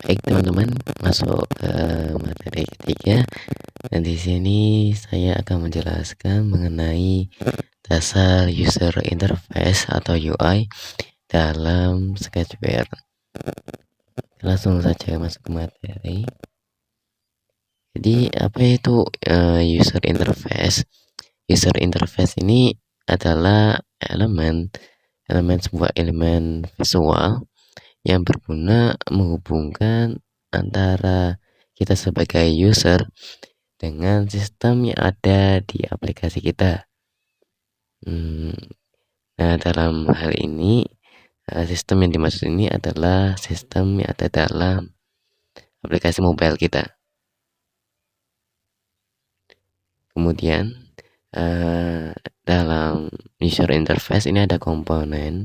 Baik teman-teman, masuk ke materi ketiga. Dan di sini saya akan menjelaskan mengenai dasar user interface atau UI dalam Sketchware. Langsung saja masuk ke materi. Jadi apa itu user interface? User interface ini adalah sebuah elemen visual yang berguna menghubungkan antara kita sebagai user dengan sistem yang ada di aplikasi kita. Nah, dalam hal ini sistem yang dimaksud ini adalah sistem yang ada dalam aplikasi mobile kita. Kemudian dalam user interface ini ada komponen,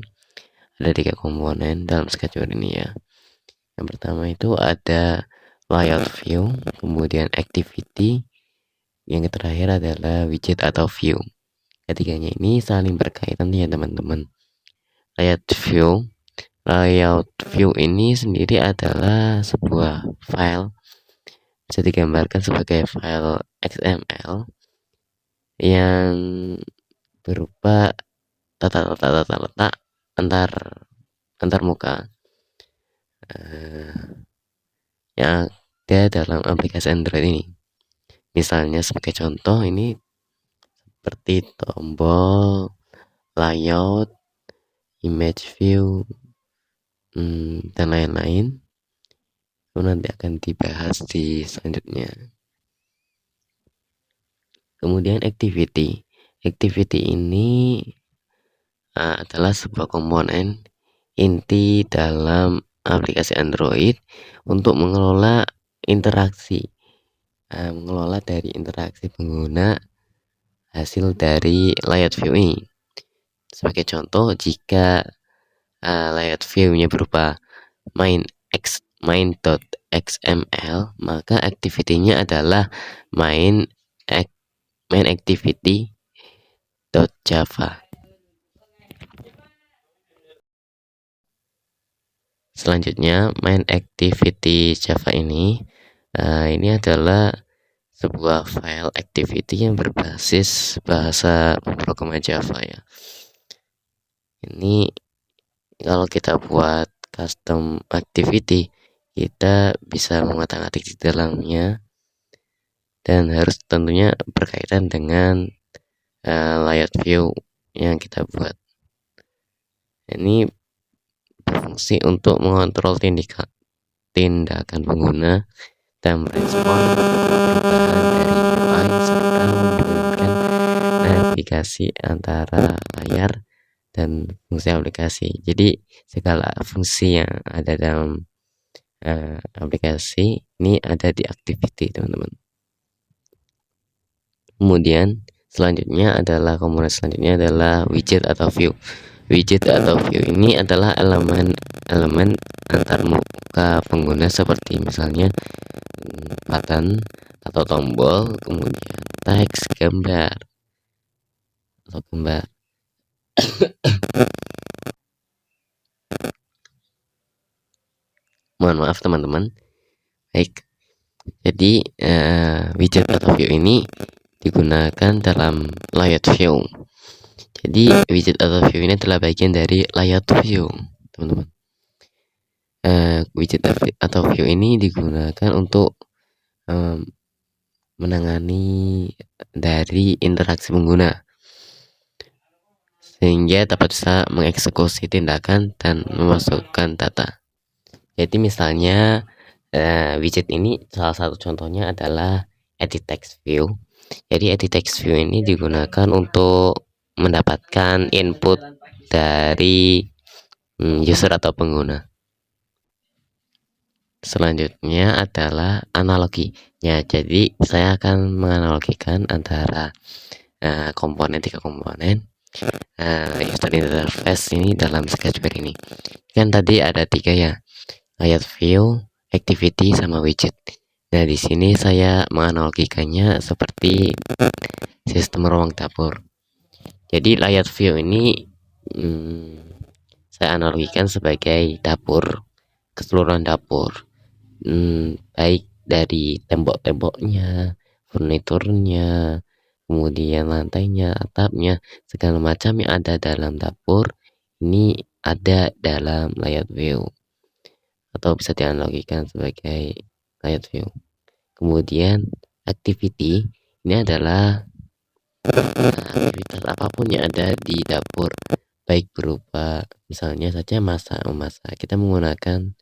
ada 3 komponen dalam Sketchware ini ya. Yang pertama itu ada layout view, kemudian activity, yang terakhir adalah widget atau view. Ketiganya ini saling berkaitan ya teman-teman. Layout view ini sendiri adalah sebuah file, bisa digambarkan sebagai file XML yang berupa tata letak antar muka yang ada dalam aplikasi Android ini. Misalnya sebagai contoh ini seperti tombol, layout, image view, dan lain-lain. Itu nanti akan dibahas di selanjutnya. Kemudian activity ini adalah sebuah komponen inti dalam aplikasi Android untuk mengelola dari interaksi pengguna hasil dari layout view ini. Sebagai contoh, jika layout view-nya berupa main.xml, maka activity-nya adalah main activity.java. Selanjutnya, main activity Java ini adalah sebuah file activity yang berbasis bahasa pemrograman Java ya. Ini kalau kita buat custom activity, kita bisa mengotak-atik di dalamnya dan harus tentunya berkaitan dengan layout view yang kita buat. Ini berfungsi untuk mengontrol tindakan pengguna dan merespon perubahan dari UI serta memberikan navigasi antara layar dan fungsi aplikasi. Jadi segala fungsi yang ada dalam aplikasi ini ada di activity teman-teman. Kemudian komponen selanjutnya adalah widget atau view. Widget atau view ini adalah elemen antar muka pengguna seperti misalnya button atau tombol, kemudian teks, gambar. Mohon maaf teman-teman. Baik. Jadi widget atau view ini digunakan dalam layout view. Jadi widget atau view ini adalah bagian dari layout view, teman-teman. Widget atau view ini digunakan untuk menangani dari interaksi pengguna sehingga dapat bisa mengeksekusi tindakan dan memasukkan data. Jadi misalnya widget ini salah satu contohnya adalah edit text view. Jadi edit text view ini digunakan untuk mendapatkan input dari user atau pengguna. Selanjutnya adalah analoginya. Jadi saya akan menganalogikan antara tiga komponen user interface ini dalam Sketchware ini. Kan tadi ada 3 ya, layout view, activity, sama widget. Nah, di sini saya menganalogikannya seperti sistem ruang dapur. Jadi layout view ini saya analogikan sebagai dapur, keseluruhan dapur. baik dari tembok-temboknya, furniturnya, kemudian lantainya, atapnya, segala macam yang ada dalam dapur ini ada dalam layout view atau bisa dianalogikan sebagai layout view. Kemudian activity ini adalah aktivitas apapun yang ada di dapur, baik berupa misalnya saja memasak, kita menggunakan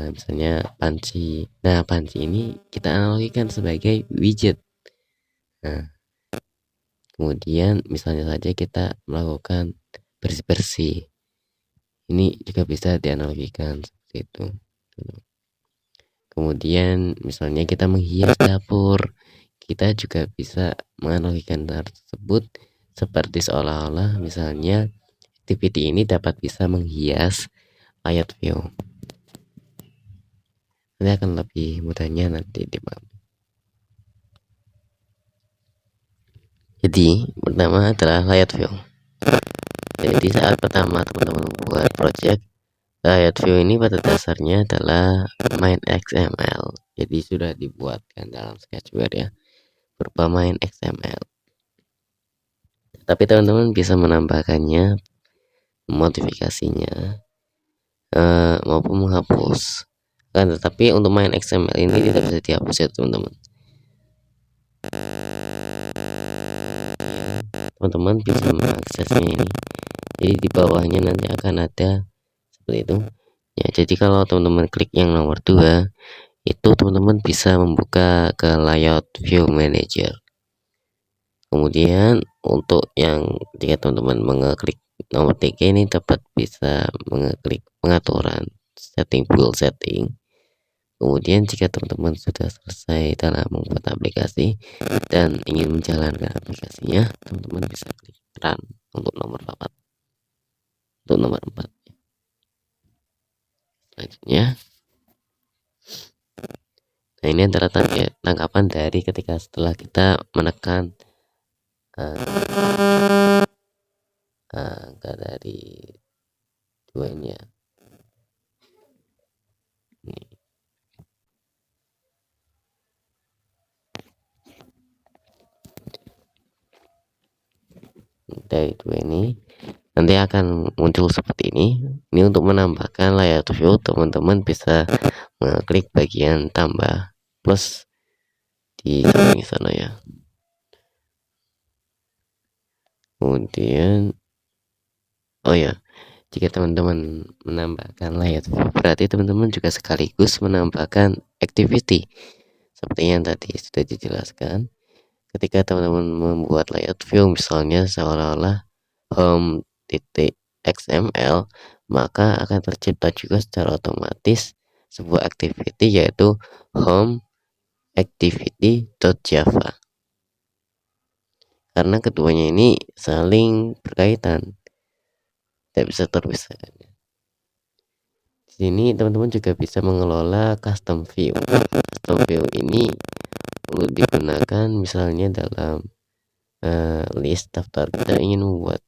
misalnya panci. Nah, panci ini kita analogikan sebagai widget. Nah, kemudian misalnya saja kita melakukan bersih-bersih, ini juga bisa dianalogikan seperti itu. Kemudian misalnya kita menghias dapur, kita juga bisa menganalogikan hal tersebut seperti seolah-olah misalnya activity ini dapat bisa menghias layout view. Nanti akan lebih mudahnya nanti dipahami. Jadi pertama adalah layout view. Jadi saat pertama teman-teman membuat project, layout view ini pada dasarnya adalah main XML. Jadi sudah dibuatkan dalam Sketchware ya, berupa main XML. Tapi teman-teman bisa menambahkannya, modifikasinya, maupun menghapus. Kan tetapi untuk main XML ini tidak bisa dihapus ya teman-teman. Teman-teman bisa mengaksesnya ini. Jadi di bawahnya nanti akan ada seperti itu. Ya, jadi kalau teman-teman klik yang nomor 2, itu teman-teman bisa membuka ke layout view manager. Kemudian untuk yang jika teman-teman mengeklik nomor 3 ini dapat bisa mengeklik pengaturan setting full setting. Kemudian jika teman-teman sudah selesai dalam membuat aplikasi dan ingin menjalankan aplikasinya, teman-teman bisa klik run untuk nomor 4. Untuk nomor 4. Selanjutnya, nah ini adalah tangkapan dari ketika setelah kita menekan angka dari 2 ini ya. Ini. Dari 2 ini nanti akan muncul seperti ini. Ini untuk menambahkan layout view, teman-teman bisa mengklik bagian tambah plus di samping sana ya. Kemudian oh ya, jika teman-teman menambahkan layout view, berarti teman-teman juga sekaligus menambahkan activity seperti yang tadi sudah dijelaskan. Ketika teman-teman membuat layout view misalnya seolah-olah home.xml, maka akan tercipta juga secara otomatis sebuah activity yaitu home activity.java. Karena keduanya ini saling berkaitan, tidak bisa terpisahkan. Di sini teman-teman juga bisa mengelola custom view. Custom view ini perlu digunakan misalnya dalam list daftar, kita ingin membuat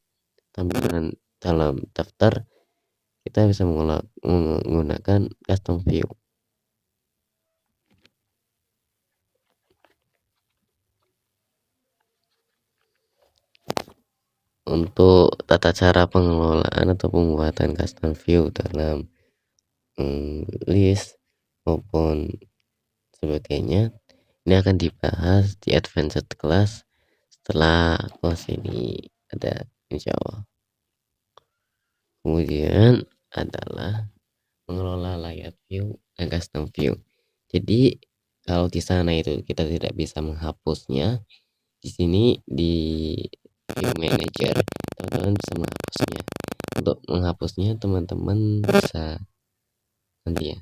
tampilan dalam daftar, kita bisa menggunakan custom view. Untuk tata cara pengelolaan atau pembuatan custom view dalam list maupun sebagainya, ini akan dibahas di advanced class setelah kelas ini ada, insya Allah. Kemudian adalah mengelola layout view dan custom view. Jadi kalau di sana itu kita tidak bisa menghapusnya, di sini di view manager teman-teman bisa menghapusnya. Untuk menghapusnya teman-teman bisa nanti ya,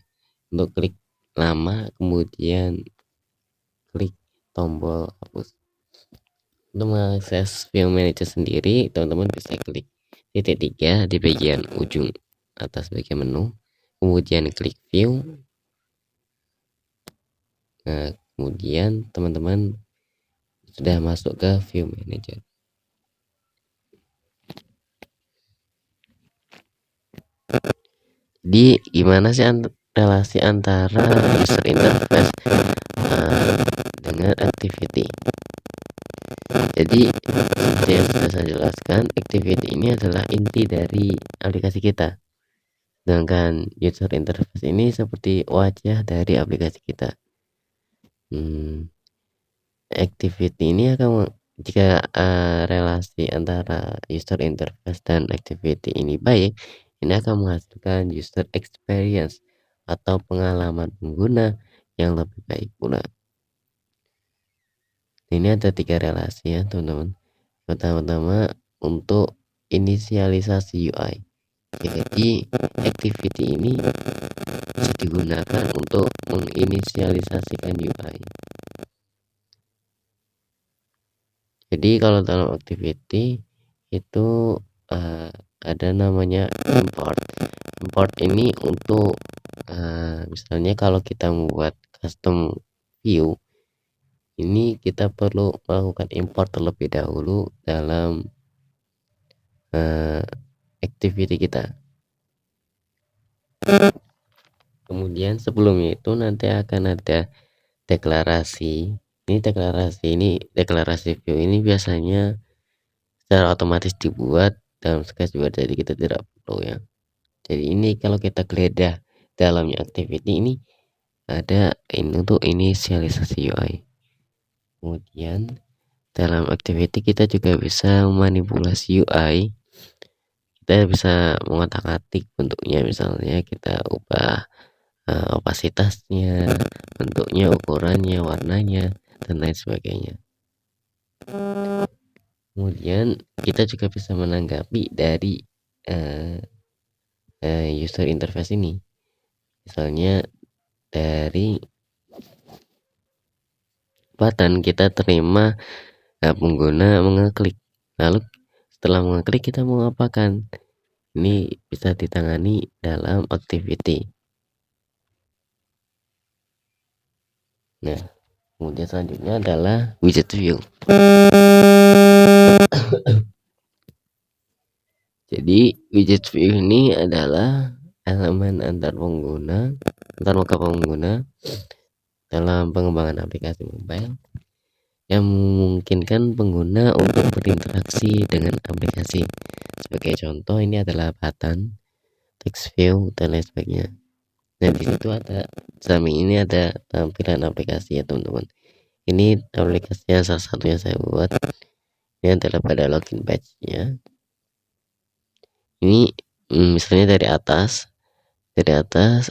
untuk klik nama kemudian klik tombol hapus. Untuk mengakses view manager sendiri teman-teman bisa klik titik 3 di bagian ujung atas bagian menu, kemudian klik view. Nah, kemudian teman-teman sudah masuk ke view manager. Jadi gimana sih relasi antara user interface dengan activity. Jadi seperti yang sudah saya jelaskan, activity ini adalah inti dari aplikasi kita, sedangkan user interface ini seperti wajah dari aplikasi kita. Activity ini akan jika relasi antara user interface dan activity ini baik, ini akan menghasilkan user experience atau pengalaman pengguna yang lebih baik pula. Ini ada 3 relasi ya teman-teman. Pertama-tama untuk inisialisasi UI. Jadi activity ini bisa digunakan untuk menginisialisasikan UI. Jadi kalau dalam activity itu ada namanya import. Import ini untuk misalnya kalau kita membuat custom view, ini kita perlu melakukan import terlebih dahulu dalam activity kita. Kemudian sebelumnya itu nanti akan ada deklarasi. Deklarasi view ini biasanya secara otomatis dibuat dalam Sketch juga, jadi kita tidak perlu ya. Jadi ini kalau kita geledah dalamnya activity ini ada ini untuk inisialisasi UI. Kemudian dalam activity kita juga bisa memanipulasi UI. Kita bisa mengotak-atik bentuknya, misalnya kita ubah opasitasnya, bentuknya, ukurannya, warnanya, dan lain sebagainya. Kemudian kita juga bisa menanggapi dari user interface ini, misalnya dari button kita terima pengguna mengeklik, lalu setelah mengeklik kita mau apakan, ini bisa ditangani dalam activity. Nah, kemudian selanjutnya adalah widget view. Jadi widget view ini adalah elemen antar muka pengguna dalam pengembangan aplikasi mobile yang memungkinkan pengguna untuk berinteraksi dengan aplikasi. Sebagai contoh, ini adalah button, text view, dan lain sebagainya. Nah, di situ ada samping ini ada tampilan aplikasi ya teman-teman. Ini aplikasinya salah satunya saya buat. Ini adalah pada login page-nya. Ini misalnya dari atas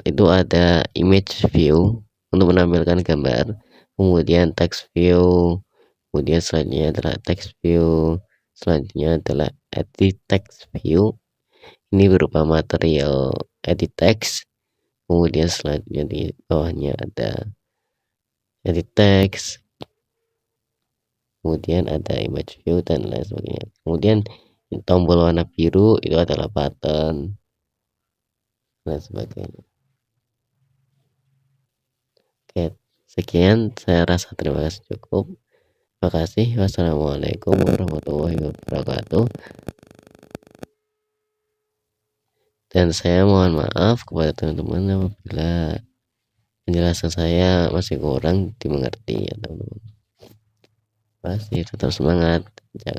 itu ada image view untuk menampilkan gambar, kemudian text view, kemudian selanjutnya adalah text view, selanjutnya adalah edit text view, ini berupa material edit text, kemudian selanjutnya di bawahnya ada edit text, kemudian ada image view dan lain sebagainya. Kemudian tombol warna biru itu adalah button dan sebagainya. Oke, sekian, saya rasa terima kasih cukup. Terima kasih. Wassalamualaikum warahmatullahi wabarakatuh. Dan saya mohon maaf kepada teman-teman apabila penjelasan saya masih kurang dimengerti ya teman-teman. Terima kasih, tetap semangat. Jangan